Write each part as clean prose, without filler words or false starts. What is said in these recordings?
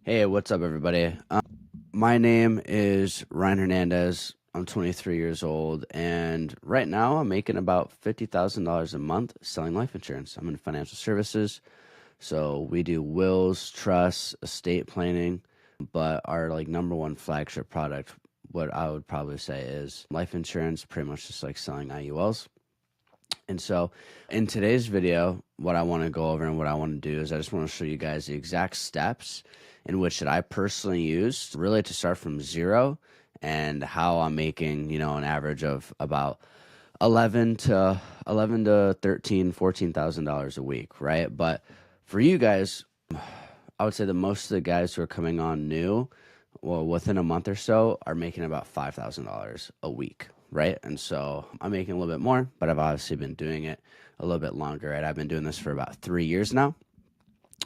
Hey, what's up, everybody? My name is Ryan Hernandez. I'm 23 years old, and right now I'm making about $50,000 a month selling life insurance. I'm in financial services, so we do wills, trusts, estate planning, but our like number one flagship product, what I would probably say is life insurance, pretty much just like selling IULs. And so in today's video, what I want to go over and what I want to do is I just want to show you guys the exact steps in which that I personally use really to start from zero and how I'm making, an average of about 11 to 13, $14,000 a week, right? But for you guys, I would say that most of the guys who are coming on new, well, within a month or so, are making about $5,000 a week, right? And so I'm making a little bit more, but I've obviously been doing it a little bit longer, right? I've been doing this for about 3 years now.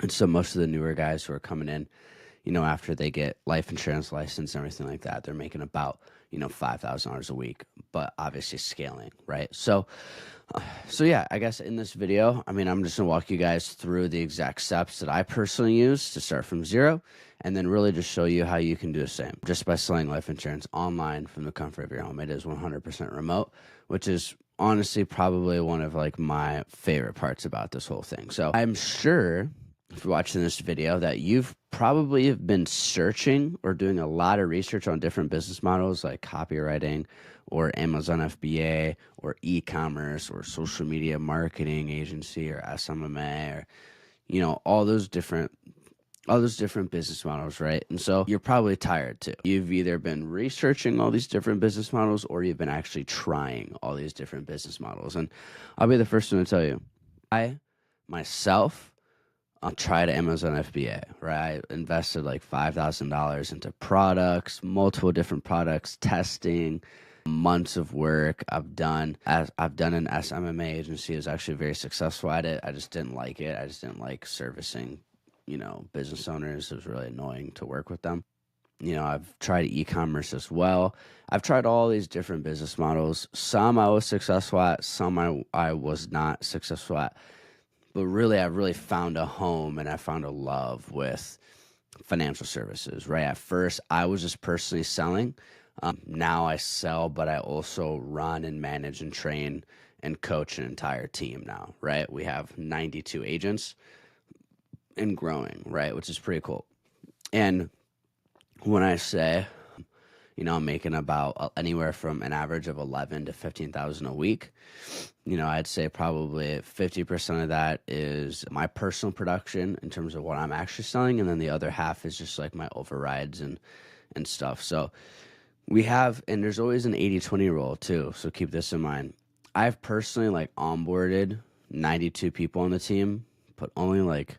And so most of the newer guys who are coming in, after they get life insurance license and everything like that, they're making about, $5,000 a week, but obviously scaling, right? So yeah, I guess in this video, I'm just gonna walk you guys through the exact steps that I personally use to start from zero, and then really just show you how you can do the same just by selling life insurance online from the comfort of your home. It is 100% remote, which is honestly probably one of like my favorite parts about this whole thing. So I'm sure if you're watching this video that you've probably been searching or doing a lot of research on different business models like copywriting or Amazon FBA or e-commerce or social media marketing agency or SMMA or all those different business models, right? And so you're probably tired too. You've either been researching all these different business models or you've been actually trying all these different business models. And I'll be the first one to tell you, I myself tried Amazon FBA, right? I invested like $5,000 into products, multiple different products, testing, months of work. I've done an SMMA agency. Is actually very successful at it. I just didn't like it. I just didn't like servicing, business owners. It was really annoying to work with them. I've tried e-commerce as well. I've tried all these different business models. Some I was successful at, some I was not successful at. But really, I really found a home and I found a love with financial services, right? At first, I was just personally selling. Now I sell, but I also run and manage and train and coach an entire team now, right? We have 92 agents and growing, right? Which is pretty cool. And when I say, I'm making about anywhere from an average of 11 to 15,000 a week. I'd say probably 50% of that is my personal production in terms of what I'm actually selling, and then the other half is just like my overrides and stuff. So we have, and there's always an 80-20 rule too. So keep this in mind. I've personally like onboarded 92 people on the team, but only like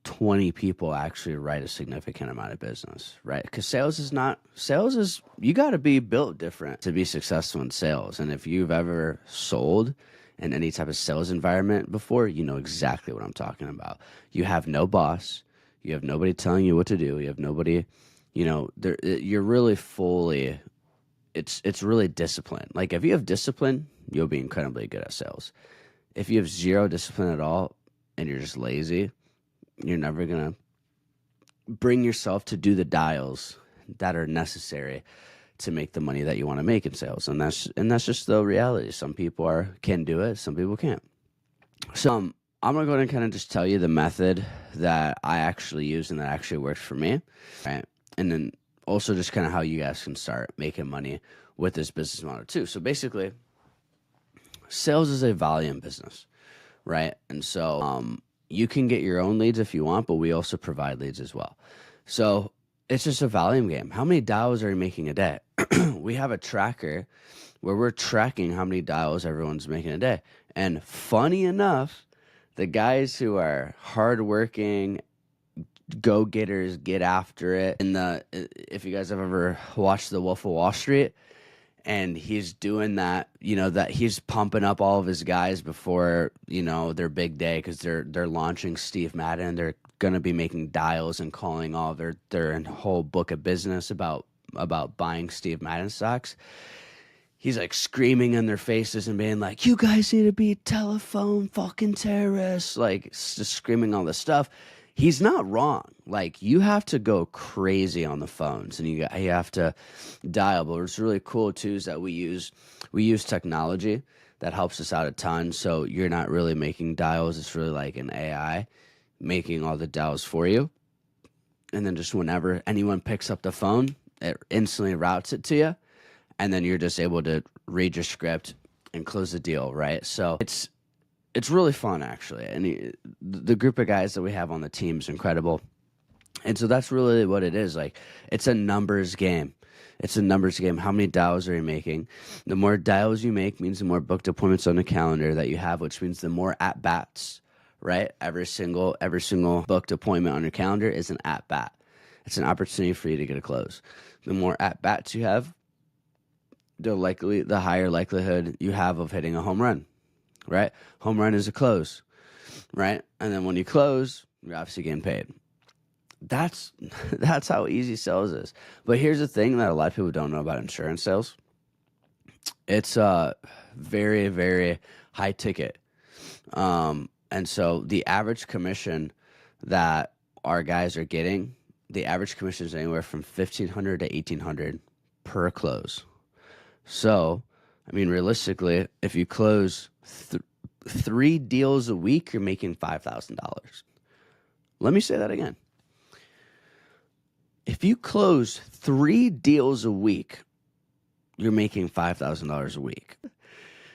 20 people actually write a significant amount of business, right? Because sales is, you got to be built different to be successful in sales. And if you've ever sold in any type of sales environment before, you know exactly what I'm talking about. You have no boss, you have nobody telling you what to do, you have nobody, you're really fully, it's really disciplined. Like if you have discipline, you'll be incredibly good at sales. If you have zero discipline at all and you're just lazy, you're never going to bring yourself to do the dials that are necessary to make the money that you want to make in sales. And that's just the reality. Some people can do it, some people can't. So I'm going to go ahead and kind of just tell you the method that I actually use and that actually works for me, right? And then also just kind of how you guys can start making money with this business model too. So basically, sales is a volume business, right? And so you can get your own leads if you want, but we also provide leads as well. So it's just a volume game. How many dials are you making a day? We have a tracker where we're tracking how many dials everyone's making a day. And funny enough, the guys who are hardworking, go-getters, get after it. And if you guys have ever watched The Wolf of Wall Street, and he's doing that, that he's pumping up all of his guys before, their big day because they're launching Steve Madden. They're going to be making dials and calling all their whole book of business about buying Steve Madden stocks. He's like screaming in their faces and being like, you guys need to be telephone fucking terrorists, like just screaming all this stuff. he's not wrong. Like, you have to go crazy on the phones, and you have to dial. But what's really cool too is that we use technology that helps us out a ton. So you're not really making dials; it's really like an AI making all the dials for you. And then just whenever anyone picks up the phone, it instantly routes it to you, and then you're just able to read your script and close the deal, right? So it's really fun, actually. And the group of guys that we have on the team is incredible. And so that's really what it is. Like, it's a numbers game. It's a numbers game. How many dials are you making? The more dials you make means the more booked appointments on the calendar that you have, which means the more at bats, right? Every single booked appointment on your calendar is an at bat. It's an opportunity for you to get a close. The more at bats you have, the higher likelihood you have of hitting a home run, right? Home run is a close, right? And then when you close, you're obviously getting paid. That's how easy sales is. But here's the thing that a lot of people don't know about insurance sales. It's very, very high ticket. And so the average commission that our guys are getting, the average commission is anywhere from $1,500 to $1,800 per close. So, I mean, realistically, if you close 3 deals a week, you're making $5,000. Let me say that again. If you close 3 deals a week, you're making $5,000 a week.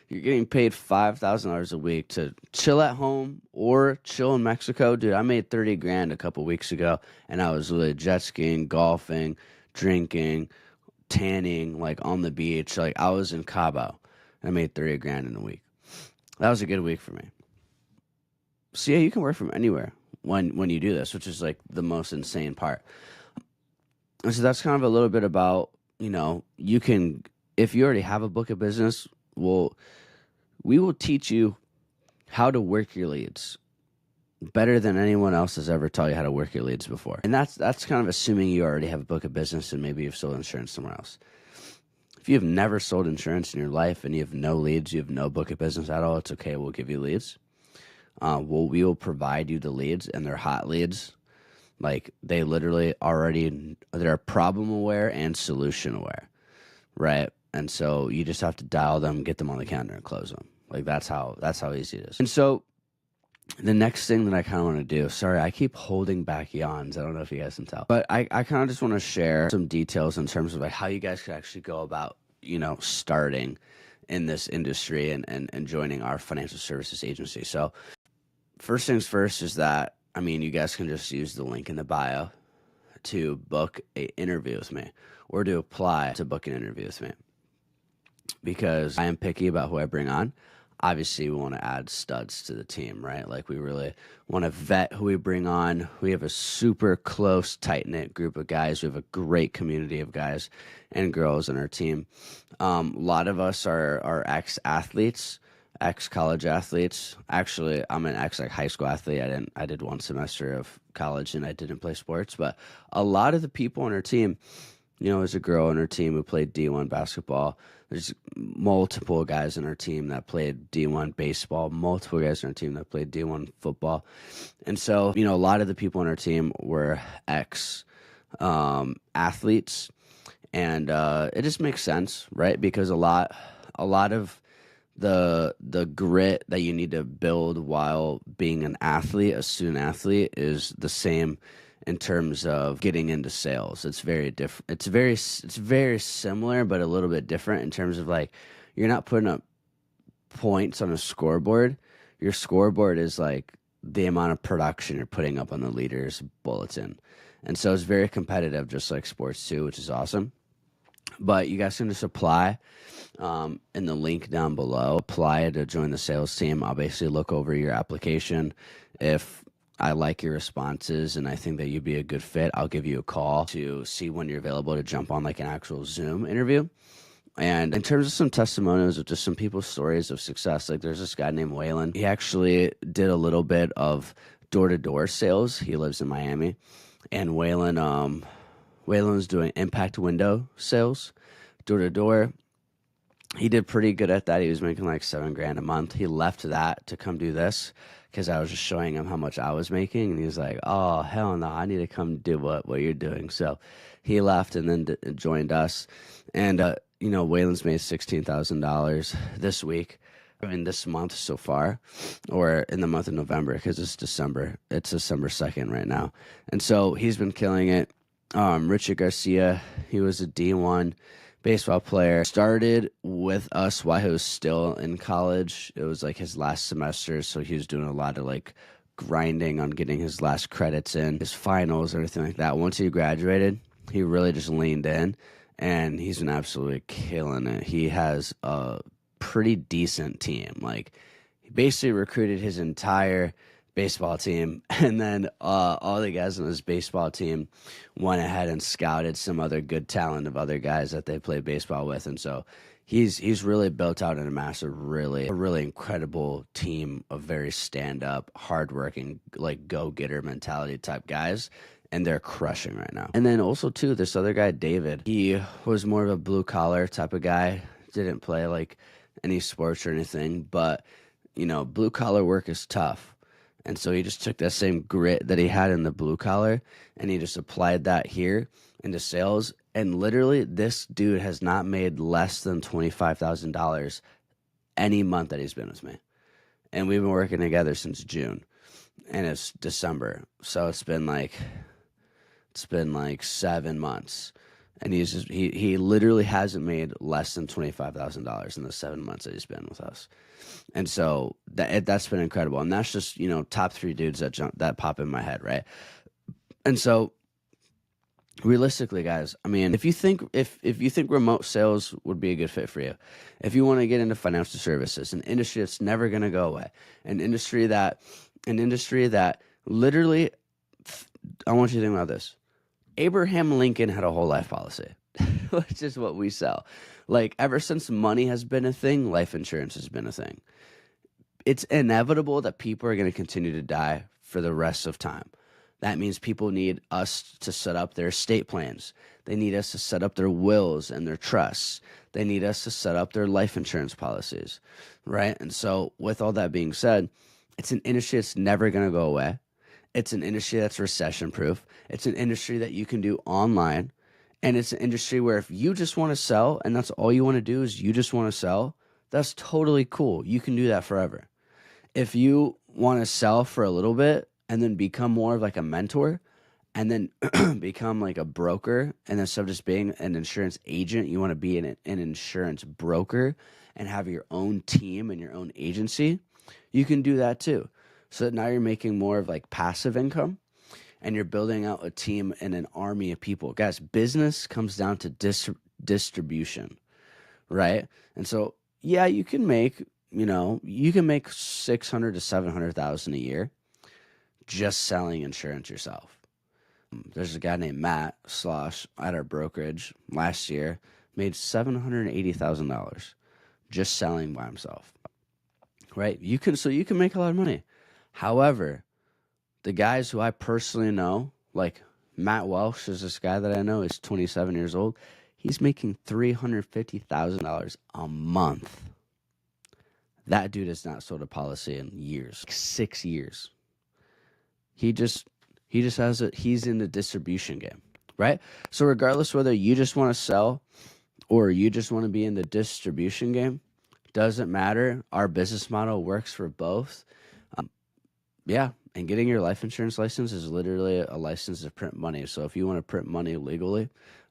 You're getting paid $5,000 a week to chill at home or chill in Mexico. Dude, I made 30 grand a couple weeks ago, and I was really jet skiing, golfing, drinking, tanning, like on the beach. Like, I was in Cabo, and I made 30 grand in a week. That was a good week for me. So yeah, you can work from anywhere when you do this, which is like the most insane part. And so that's kind of a little bit about, you can, if you already have a book of business, we will teach you how to work your leads better than anyone else has ever taught you how to work your leads before. And that's kind of assuming you already have a book of business and maybe you've sold insurance somewhere else. If you have never sold insurance in your life and you have no leads, you have no book of business at all, it's okay. We'll give you leads. We will provide you the leads, and they're hot leads. Like, they literally they're problem aware and solution aware, right? And so you just have to dial them, get them on the calendar, and close them. Like, that's how easy it is. And so the next thing that I kind of want to do, sorry, I keep holding back yawns. I don't know if you guys can tell, but I kind of just want to share some details in terms of like how you guys could actually go about, starting in this industry and joining our financial services agency. So first things first is that, you guys can just use the link in the bio to book an interview with me or to apply to book an interview with me, because I am picky about who I bring on. Obviously, we want to add studs to the team, right? Like, we really want to vet who we bring on. We have a super close, tight-knit group of guys. We have a great community of guys and girls in our team. A lot of us are ex-athletes, ex-college athletes. Actually, I'm an high school athlete. I did 1 semester of college and I didn't play sports, but a lot of the people on our team, there's a girl on our team who played D1 basketball. There's multiple guys on our team that played D1 baseball, multiple guys on our team that played D1 football. And so, a lot of the people on our team were athletes, and it just makes sense, right? Because a lot of the grit that you need to build while being an athlete, a student athlete, is the same in terms of getting into sales. It's very different. It's very similar, but a little bit different in terms of, like, you're not putting up points on a scoreboard. Your scoreboard is like the amount of production you're putting up on the leaders bulletin. And so it's very competitive, just like sports too, which is awesome. But you guys can just apply in the link down below. Apply to join the sales team. I'll basically look over your application. If I like your responses and I think that you'd be a good fit, I'll give you a call to see when you're available to jump on like an actual Zoom interview. And in terms of some testimonials of just some people's stories of success, like there's this guy named Waylon. He actually did a little bit of door-to-door sales. He lives in Miami. And Waylon's doing impact window sales, door-to-door. he did pretty good at that. He was making like $7 grand a month. He left that to come do this because I was just showing him how much I was making, and he was like, "Oh hell no, I need to come do what you're doing." So he left and then joined us, and Waylon's made $16,000 this week. I mean, this month so far, or in the month of November, because it's December. It's December 2nd right now, and so he's been killing it. Richard Garcia, he was a D1 baseball player. Started with us while he was still in college. It was like his last semester, so he was doing a lot of like grinding on getting his last credits in, his finals, everything like that. Once he graduated, he really just leaned in, and he's been absolutely killing it. He has a pretty decent team. Like, he basically recruited his entire baseball team, and then all the guys on his baseball team went ahead and scouted some other good talent of other guys that they played baseball with, and so he's really built out and amassed a really incredible team of very stand-up, hardworking, like go-getter mentality type guys, and they're crushing right now. And then also too, this other guy, David, he was more of a blue-collar type of guy, didn't play like any sports or anything, but blue-collar work is tough. And so he just took that same grit that he had in the blue collar, and he just applied that here into sales. And literally, this dude has not made less than $25,000 any month that he's been with me. And we've been working together since June, and it's December. So it's been like 7 months. And he literally hasn't made less than $25,000 in the 7 months that he's been with us. And so that's been incredible. And that's just, top 3 dudes that pop in my head, right? And so realistically, guys, I mean, if you think remote sales would be a good fit for you, if you want to get into financial services, an industry that's never going to go away, an industry that literally, I want you to think about this. Abraham Lincoln had a whole life policy, which is what we sell. Like, ever since money has been a thing, life insurance has been a thing. It's inevitable that people are going to continue to die for the rest of time. That means people need us to set up their estate plans. They need us to set up their wills and their trusts. They need us to set up their life insurance policies, right? And so with all that being said, it's an industry that's never going to go away. It's an industry that's recession proof. It's an industry that you can do online. And it's an industry where if you just want to sell and that's all you want to do is you just want to sell, that's totally cool. You can do that forever. If you want to sell for a little bit and then become more of like a mentor and then become like a broker, and instead of just being an insurance agent, you want to be an insurance broker and have your own team and your own agency, you can do that too. So that now you're making more of like passive income, and you're building out a team and an army of people. Guys, business comes down to distribution, right? And so, yeah, you can make 600 to 700,000 a year just selling insurance yourself. There's a guy named Matt Slosh at our brokerage last year, made $780,000 just selling by himself, right? You can make a lot of money. However, the guys who I personally know, like Matt Welsh is this guy that I know, is 27 years old. He's making $350,000 a month. That dude has not sold a policy in years, 6 years. He just he's in the distribution game, right? So regardless whether you just want to sell or you just want to be in the distribution game, doesn't matter. Our business model works for both. Yeah, and getting your life insurance license is literally a license to print money. So if you want to print money legally,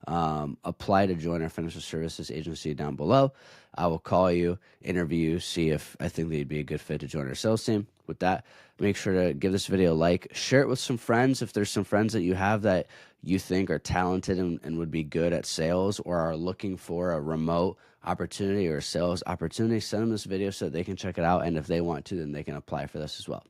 apply to join our financial services agency down below. I will call you, interview you, see if I think they'd be a good fit to join our sales team. With that, make sure to give this video a like, share it with some friends. If there's some friends that you have that you think are talented and would be good at sales or are looking for a remote opportunity or a sales opportunity, send them this video so that they can check it out. And if they want to, then they can apply for this as well.